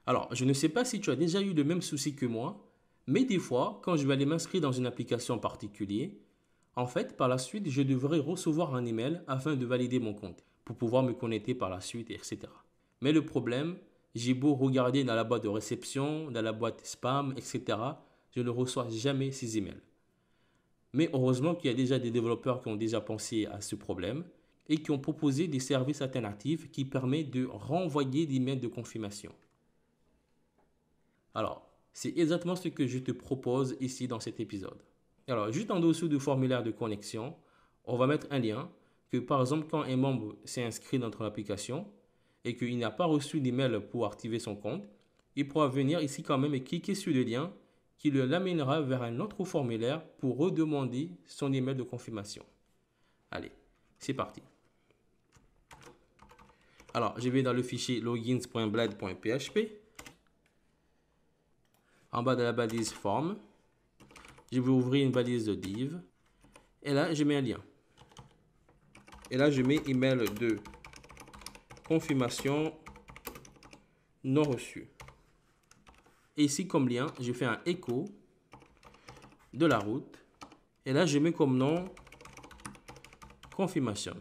Alors, je ne sais pas si tu as déjà eu le même souci que moi, mais des fois, quand je vais aller m'inscrire dans une application en particulier, en fait, par la suite, je devrais recevoir un email afin de valider mon compte pour pouvoir me connecter par la suite, etc. Mais le problème, j'ai beau regarder dans la boîte de réception, dans la boîte spam, etc., je ne reçois jamais ces emails. Mais heureusement qu'il y a déjà des développeurs qui ont déjà pensé à ce problème et qui ont proposé des services alternatifs qui permettent de renvoyer des mails de confirmation. Alors, c'est exactement ce que je te propose ici dans cet épisode. Alors, juste en dessous du formulaire de connexion, on va mettre un lien que, par exemple, quand un membre s'est inscrit dans notre application et qu'il n'a pas reçu d'email pour activer son compte, il pourra venir ici quand même et cliquer sur le lien qui l'amènera vers un autre formulaire pour redemander son email de confirmation. Allez, c'est parti. Alors, je vais dans le fichier logins.blade.php. En bas de la balise form, je vais ouvrir une balise de div. Et là, je mets un lien. Et là, je mets email de confirmation non reçu. Et ici, comme lien, je fais un écho de la route. Et là, je mets comme nom confirmation.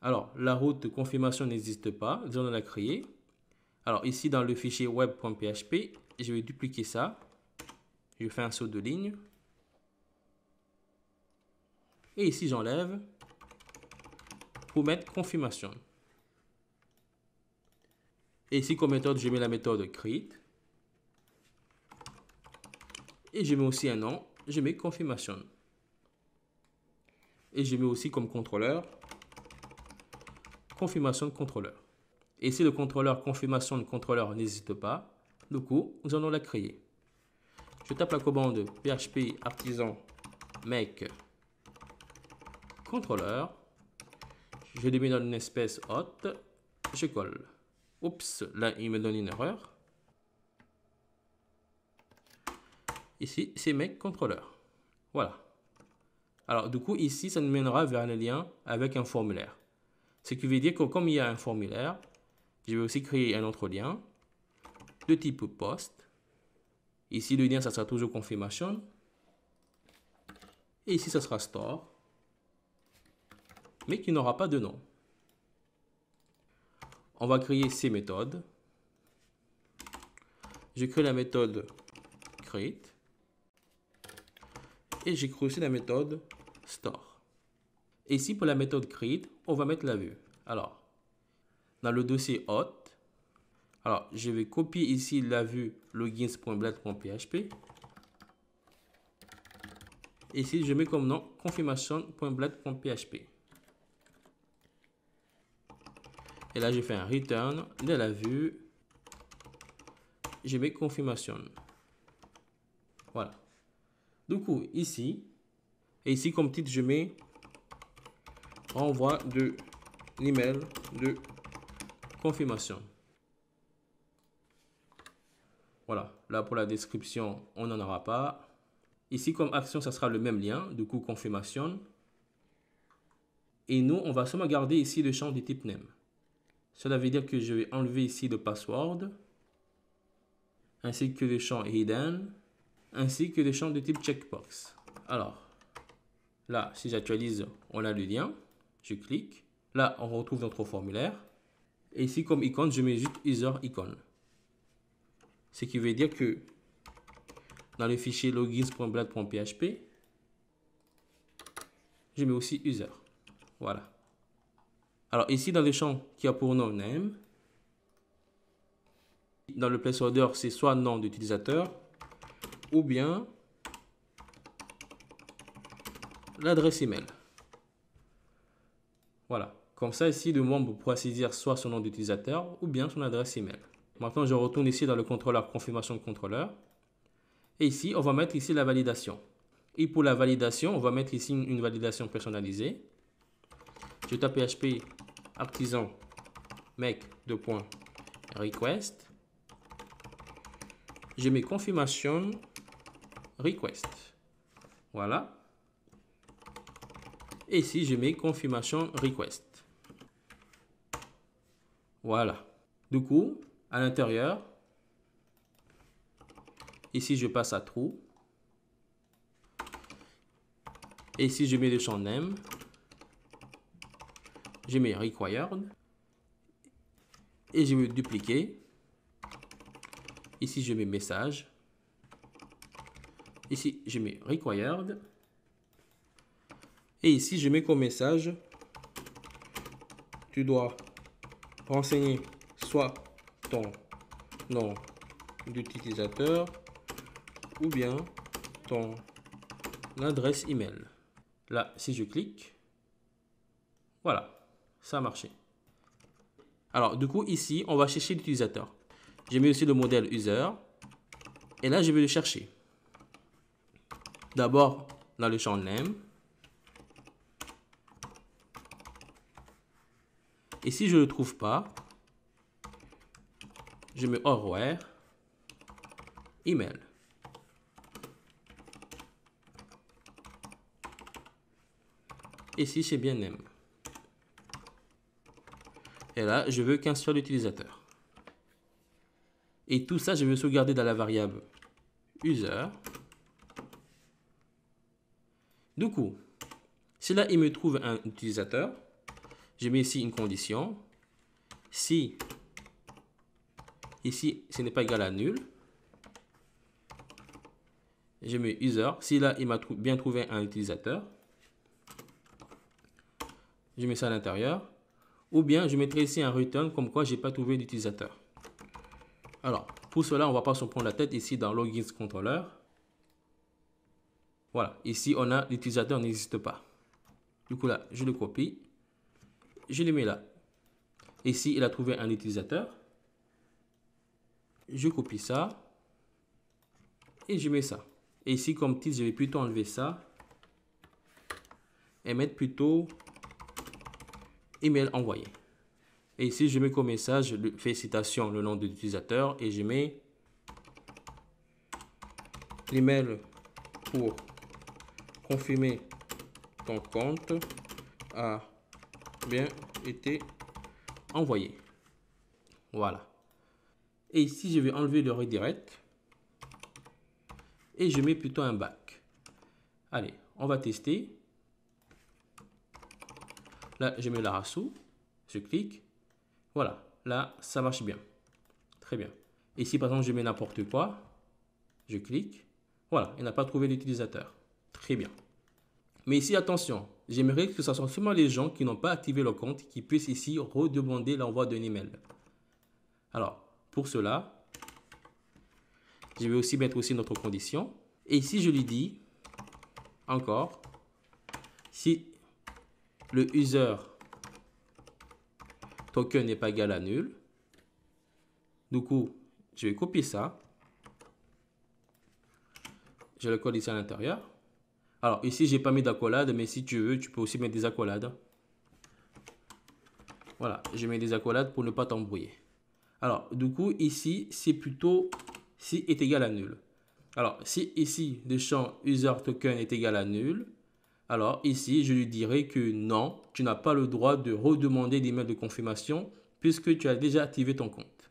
Alors, la route confirmation n'existe pas. Nous allons la créer. Alors, ici, dans le fichier web.php, je vais dupliquer ça. Je fais un saut de ligne. Et ici, j'enlève pour mettre confirmation. Et ici, comme méthode, je mets la méthode create. Et je mets aussi un nom. Je mets confirmation. Et je mets aussi comme contrôleur confirmation contrôleur. Et si le contrôleur confirmation de contrôleur n'existe pas, du coup, nous allons la créer. Je tape la commande php artisan make contrôleur. Je le mets dans une espèce hot. Je colle. Oups, là, il me donne une erreur. Ici, c'est make contrôleur. Voilà. Alors, du coup, ici, ça nous mènera vers un lien avec un formulaire. Ce qui veut dire que comme il y a un formulaire, je vais aussi créer un autre lien de type post. Ici, le lien, ça sera toujours confirmation. Et ici, ça sera store, mais qui n'aura pas de nom. On va créer ces méthodes. Je crée la méthode create. Et j'ai créé aussi la méthode store. Et ici, pour la méthode create, on va mettre la vue. Alors, dans le dossier hot, alors je vais copier ici la vue logins.blade.php. Ici, je mets comme nom confirmation.blade.php. Et là, je fais un return de la vue. Je mets confirmation. Voilà. Du coup, ici, et ici comme titre, je mets renvoi de l'email de confirmation. Voilà. Là, pour la description, on n'en aura pas. Ici, comme action, ça sera le même lien, du coup, confirmation. Et nous, on va seulement garder ici le champ du type name. Cela veut dire que je vais enlever ici le password, ainsi que le champ hidden, ainsi que le champ de type checkbox. Alors, là, si j'actualise, on a le lien. Je clique. Là, on retrouve notre formulaire. Et ici, comme icône, je mets juste user icon. Ce qui veut dire que dans le fichier logins.blade.php, je mets aussi user. Voilà. Alors ici, dans le champ qui a pour nom name, dans le placeholder, c'est soit nom d'utilisateur ou bien l'adresse email. Voilà. Comme ça, ici, le membre pourra saisir soit son nom d'utilisateur ou bien son adresse email. Maintenant, je retourne ici dans le contrôleur confirmation de contrôleur. Et ici, on va mettre ici la validation. Et pour la validation, on va mettre ici une validation personnalisée. Je tape PHP artisan make request. Je mets confirmation request. Voilà. Et ici, je mets confirmation request. Voilà. Du coup, à l'intérieur, Ici, je passe à true. Et ici, je mets le champ name. Je mets required. Et je vais dupliquer. Ici, je mets message. Ici, je mets required. Et ici, je mets comme message, tu dois renseigner soit ton nom d'utilisateur ou bien ton adresse email. Là, si je clique, voilà, ça a marché. Alors, du coup, ici, on va chercher l'utilisateur. J'ai mis aussi le modèle user. Et là, je vais le chercher. D'abord, dans le champ name. Et si je ne le trouve pas, je mets or where email. Ici, c'est bien name. Et là, je veux qu'un seul utilisateur. Et tout ça, je vais sauvegarder dans la variable user. Du coup, si là, il me trouve un utilisateur, je mets ici une condition. Si ici, ce n'est pas égal à nul, je mets user. Si là, il m'a bien trouvé un utilisateur, je mets ça à l'intérieur. Ou bien, je mettrai ici un return comme quoi je n'ai pas trouvé d'utilisateur. Alors, pour cela, on ne va pas s'en prendre la tête ici dans Login Controller. Voilà, ici, on a l'utilisateur n'existe pas. Du coup, là, je le copie. Je le mets là. Ici, il a trouvé un utilisateur. Je copie ça. Et je mets ça. Et ici, comme titre, je vais plutôt enlever ça. Et mettre plutôt email envoyé. Et ici, je mets comme message, félicitations, le nom de l'utilisateur. Et je mets l'email pour confirmer ton compte a bien été envoyé. Voilà. Et ici, je vais enlever le redirect. Et je mets plutôt un back. Allez, on va tester. Là, je mets la rassou. Je clique. Voilà. Là, ça marche bien. Très bien. Ici, par exemple, je mets n'importe quoi. Je clique. Voilà, il n'a pas trouvé l'utilisateur. Très bien. Mais ici, attention. J'aimerais que ce soit seulement les gens qui n'ont pas activé leur compte qui puissent ici redemander l'envoi d'un email. Alors, pour cela, je vais aussi mettre aussi notre condition. Et ici, je lui dis encore, si le user token n'est pas égal à nul, du coup, je vais copier ça. Je le colle ici à l'intérieur. Alors, ici, je n'ai pas mis d'accolade, mais si tu veux, tu peux aussi mettre des accolades. Voilà, je mets des accolades pour ne pas t'embrouiller. Alors, du coup, ici, c'est plutôt si est égal à nul. Alors, si ici, le champ user token est égal à nul, alors ici, je lui dirai que non, tu n'as pas le droit de redemander l'email de confirmation puisque tu as déjà activé ton compte.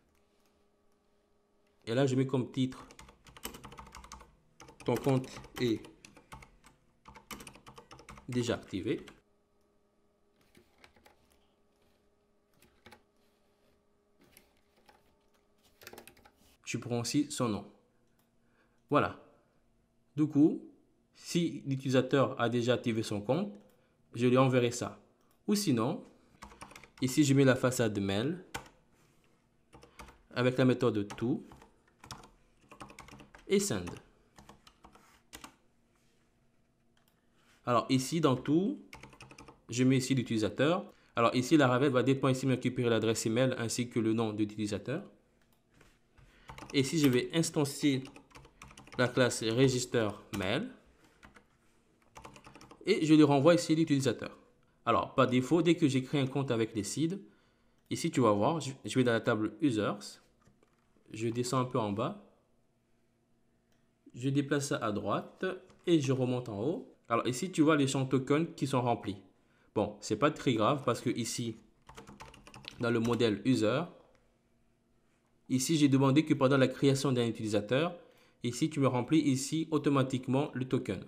Et là, je mets comme titre, ton compte est déjà activé. Tu prends aussi son nom. Voilà. Du coup, si l'utilisateur a déjà activé son compte, je lui enverrai ça. Ou sinon, ici, je mets la façade mail avec la méthode to et send. Alors ici, dans tout, je mets ici l'utilisateur. Alors ici, la Laravel va dépendre ici récupérer l'adresse email ainsi que le nom de l'utilisateur. Et ici, je vais instancier la classe register mail. Et je lui renvoie ici l'utilisateur. Alors, par défaut, dès que j'ai créé un compte avec les seeds, ici, tu vas voir, je vais dans la table users. Je descends un peu en bas. Je déplace ça à droite et je remonte en haut. Alors ici, tu vois les champs tokens qui sont remplis. Bon, c'est pas très grave parce que ici, dans le modèle user, ici, j'ai demandé que pendant la création d'un utilisateur, Ici, tu me remplis ici automatiquement le token.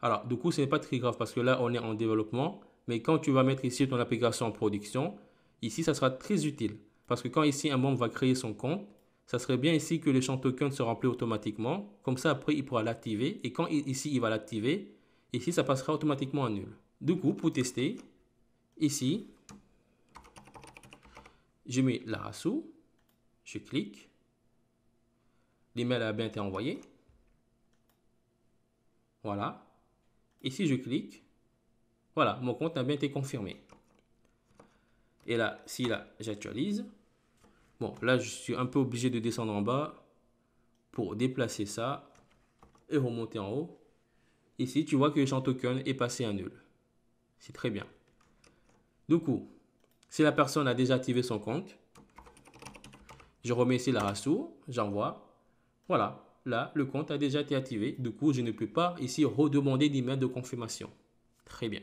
Alors, du coup, ce n'est pas très grave parce que là, on est en développement. Mais quand tu vas mettre ici ton application en production, ici, ça sera très utile. Parce que quand ici, un membre va créer son compte, ça serait bien ici que le champ token se remplit automatiquement. Comme ça, après, il pourra l'activer. Et quand ici, il va l'activer, ici, ça passera automatiquement en nul. Du coup, pour tester, ici, je mets la rassou, je clique, l'email a bien été envoyé. Voilà. Ici, je clique. Voilà, mon compte a bien été confirmé. Et là, si là, j'actualise. Bon, là, je suis un peu obligé de descendre en bas pour déplacer ça et remonter en haut. Ici, tu vois que le champ token est passé à nul. C'est très bien. Du coup, si la personne a déjà activé son compte, je remets ici la rassou, j'envoie. Voilà, là, le compte a déjà été activé. Du coup, je ne peux pas ici redemander d'email de confirmation. Très bien.